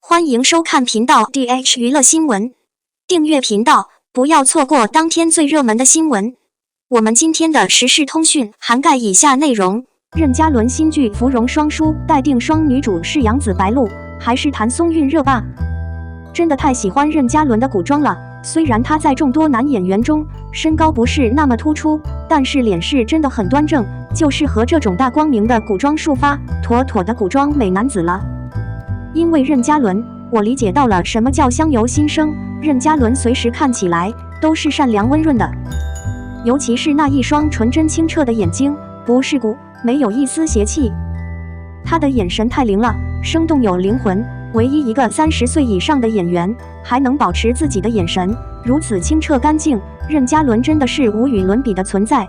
欢迎收看频道 DH 娱乐新闻，订阅频道，不要错过当天最热门的新闻。我们今天的时事通讯涵盖以下内容：任嘉伦新剧《芙蓉双书》待定双女主是杨紫白鹿，还是谭松韵热霸？真的太喜欢任嘉伦的古装了，虽然她在众多男演员中身高不是那么突出，但是脸是真的很端正，就适合这种大光明的古装抒发，妥妥的古装美男子了。因为任嘉伦，我理解到了什么叫相由心生。任嘉伦随时看起来都是善良温润的，尤其是那一双纯真清澈的眼睛，不世故，没有一丝邪气。他的眼神太灵了，生动有灵魂。唯一一个30岁以上的演员还能保持自己的眼神如此清澈干净，任嘉伦真的是无与伦比的存在。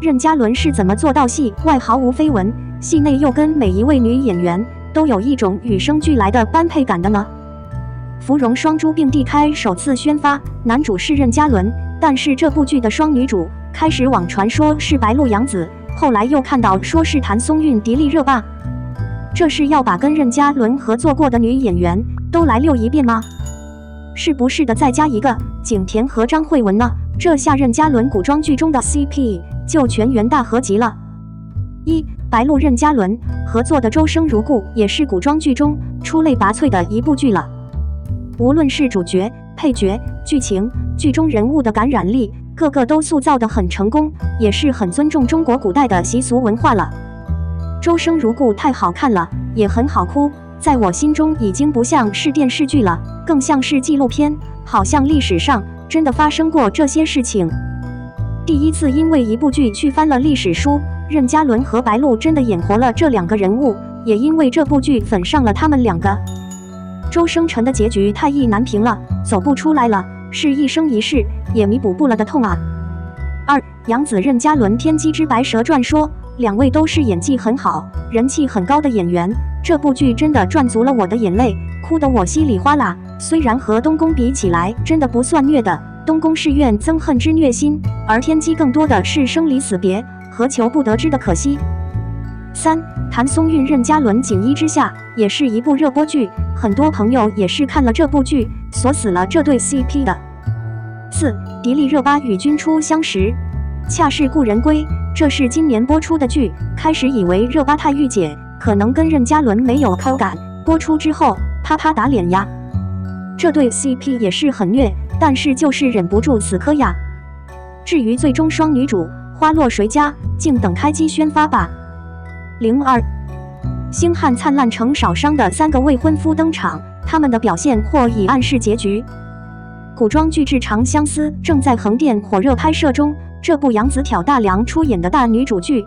任嘉伦是怎么做到戏外毫无绯闻，戏内又跟每一位女演员都有一种与生俱来的般配感的呢？芙蓉双珠并蒂开首次宣发，男主是任嘉伦，但是这部剧的双女主开始网传说是白鹿杨紫，后来又看到说是谭松韵迪丽热巴，这是要把跟任嘉伦合作过的女演员都来溜一遍吗？是不是的再加一个景甜和张慧雯呢？这下任嘉伦古装剧中的 CP 就全员大合集了。白鹿任嘉伦合作的《周生如故》也是古装剧中出类拔萃的一部剧了，无论是主角、配角、剧情，剧中人物的感染力，个个都塑造得很成功，也是很尊重中国古代的习俗文化了。《周生如故》太好看了，也很好哭，在我心中已经不像是电视剧了，更像是纪录片，好像历史上真的发生过这些事情。第一次因为一部剧去翻了历史书，任嘉伦和白鹿真的演活了这两个人物，也因为这部剧粉上了他们两个。周生辰的结局太意难平了，走不出来了，是一生一世也弥补不了的痛啊。杨紫任嘉伦天机之白蛇传说，两位都是演技很好、人气很高的演员，这部剧真的赚足了我的眼泪，哭得我稀里哗啦。虽然和东宫比起来真的不算虐的，东宫是怨憎恨之虐心，而天机更多的是生离死别、何求不得之的可惜。谭松韵任嘉伦锦衣之下也是一部热播剧，很多朋友也是看了这部剧锁死了这对 CP 的。迪丽热巴与君初相识，恰是故人归，这是今年播出的剧，开始以为热巴太御姐可能跟任嘉伦没有口感，播出之后啪啪打脸呀。这对 CP 也是很虐，但是就是忍不住死磕呀。至于最终双女主花落谁家，静等开机宣发吧。星汉灿烂程少商的3个未婚夫登场，他们的表现或已暗示结局。古装剧《至长相思》正在横店火热拍摄中，这部杨紫挑大梁出演的大女主剧，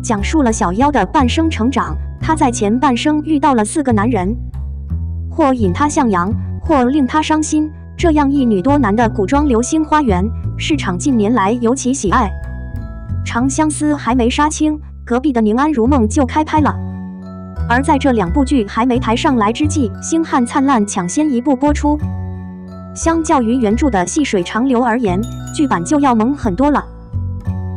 讲述了小妖的半生成长。她在前半生遇到了4个男人，或引她向阳，或令她伤心，这样一女多男的古装流星花园，市场近年来尤其喜爱。长相思还没杀青，隔壁的宁安如梦就开拍了。而在这2部剧还没抬上来之际，星汉灿烂抢先一步播出。相较于原著的细水长流而言，剧版就要猛很多了。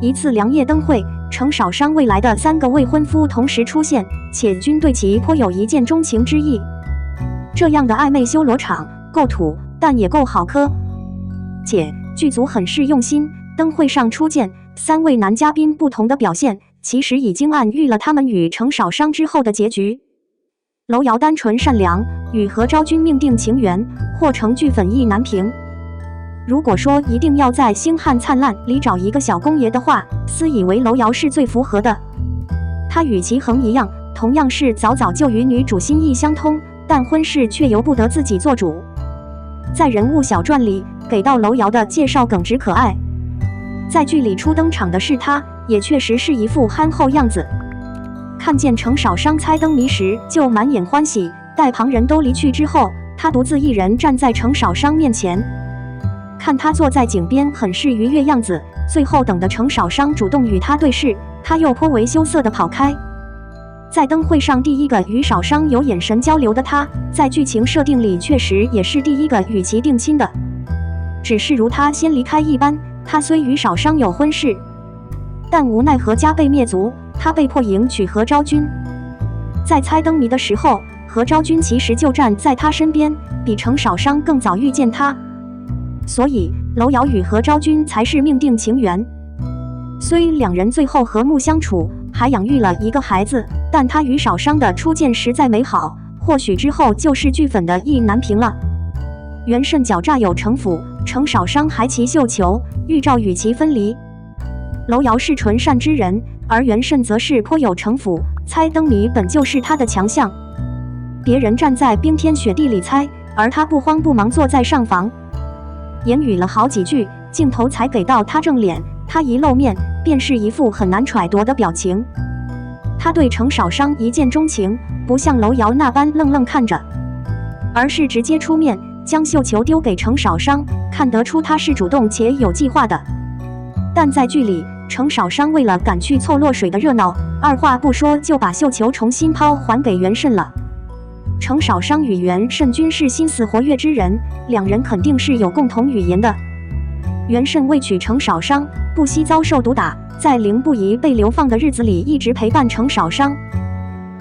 一次良夜灯会，程少商未来的3个未婚夫同时出现，且均对其颇有一见钟情之意。这样的暧昧修罗场够土，但也够好磕，且剧组很是用心。灯会上出现3位男嘉宾不同的表现，其实已经暗喻了他们与程少商之后的结局。楼瑶单纯善良，与何昭君命定情缘，或成剧粉意难平。如果说一定要在星汉灿烂里找一个小公爷的话，私以为楼瑶是最符合的。他与齐衡一样，同样是早就与女主心意相通，但婚事却由不得自己做主。在人物小传里给到楼瑶的介绍耿直可爱，在剧里初登场的是他，也确实是一副憨厚样子。看见程少商猜灯谜时就满眼欢喜，待旁人都离去之后，他独自一人站在程少商面前，看他坐在井边很是愉悦样子，最后等的程少商主动与他对视，他又颇为羞涩地跑开。在灯会上第一个与少商有眼神交流的他，在剧情设定里确实也是第一个与其定亲的，只是如他先离开一般，他虽与少商有婚事，但无奈何家被灭族，他被迫迎娶何昭君。在猜灯谜的时候，何昭君其实就站在他身边，比程少商更早遇见他，所以楼瑶与何昭君才是命定情缘。虽两人最后和睦相处，还养育了一个孩子，但他与少商的初见实在美好，或许之后就是剧粉的意难平了。袁慎狡诈有城府，程少商还骑绣球，预兆与其分离。楼瑶是纯善之人，而袁慎则是颇有城府，猜灯谜本就是他的强项。别人站在冰天雪地里猜，而他不慌不忙坐在上房，言语了好几句，镜头才给到他正脸。他一露面，便是一副很难揣度的表情。他对程少商一见钟情，不像楼瑶那般愣愣看着，而是直接出面将绣球丢给程少商，看得出他是主动且有计划的。但在剧里，程少商为了赶去凑落水的热闹，二话不说就把绣球重新抛还给袁慎了。程少商与袁慎均是心思活跃之人，两人肯定是有共同语言的。袁慎为娶程少商，不惜遭受毒打，在凌不疑被流放的日子里一直陪伴程少商。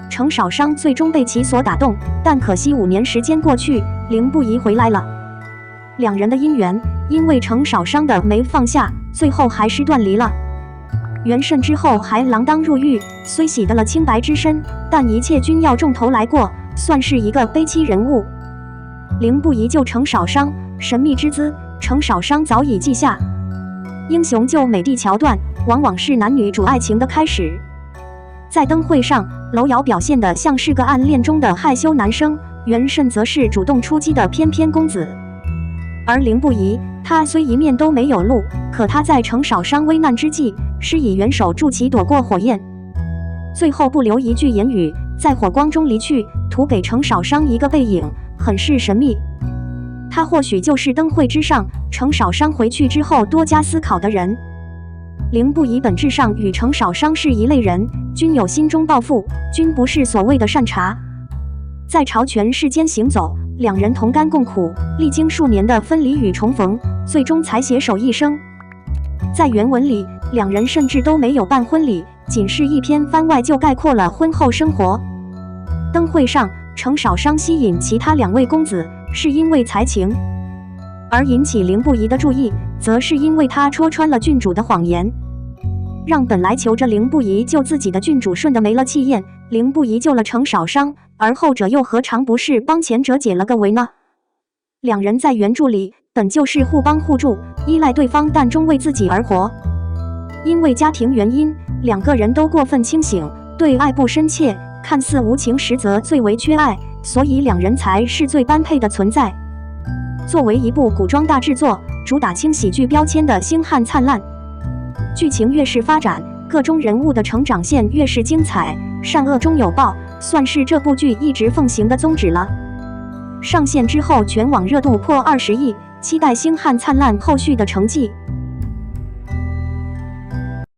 程少商最终被其所打动，但可惜5年时间过去，凌不疑回来了。两人的姻缘因为程少商的没放下，最后还是断离了。袁慎之后还锒铛入狱，虽洗得了清白之身，但一切均要重头来过，算是一个悲戚人物。凌不疑救程少商，神秘之资程少商早已记下。英雄救美的桥段往往是男女主爱情的开始。在灯会上，楼瑶表现得像是个暗恋中的害羞男生，袁慎则是主动出击的翩翩公子。而凌不疑，他虽一面都没有露，可他在程少商危难之际，施以援手助其躲过火焰，最后不留一句言语，在火光中离去，图给程少商一个背影，很是神秘。他或许就是灯会之上程少商回去之后多加思考的人。凌不疑本质上与程少商是一类人，均有心中抱负，均不是所谓的善茬。在朝权世间行走，两人同甘共苦，历经数年的分离与重逢，最终才携手一生。在原文里，两人甚至都没有办婚礼，仅是一篇番外就概括了婚后生活。灯会上，程少商吸引其他2位公子，是因为才情，而引起凌不疑的注意，则是因为他戳穿了郡主的谎言，让本来求着凌不疑救自己的郡主顺得没了气焰。凌不疑救了程少商，而后者又何尝不是帮前者解了个围呢？两人在原著里本就是互帮互助，依赖对方，但终为自己而活。因为家庭原因，两个人都过分清醒，对爱不深切，看似无情，实则最为缺爱，所以两人才是最般配的存在。作为一部古装大制作，主打轻喜剧标签的《星汉灿烂》，剧情越是发展，各中人物的成长线越是精彩，善恶终有报，算是这部剧一直奉行的宗旨了。上线之后，全网热度破20亿，期待《星汉灿烂》后续的成绩。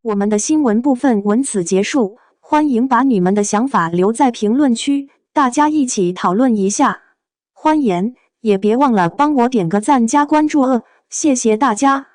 我们的新闻部分文此结束，欢迎把你们的想法留在评论区，大家一起讨论一下。欢迎，也别忘了帮我点个赞加关注谢谢大家。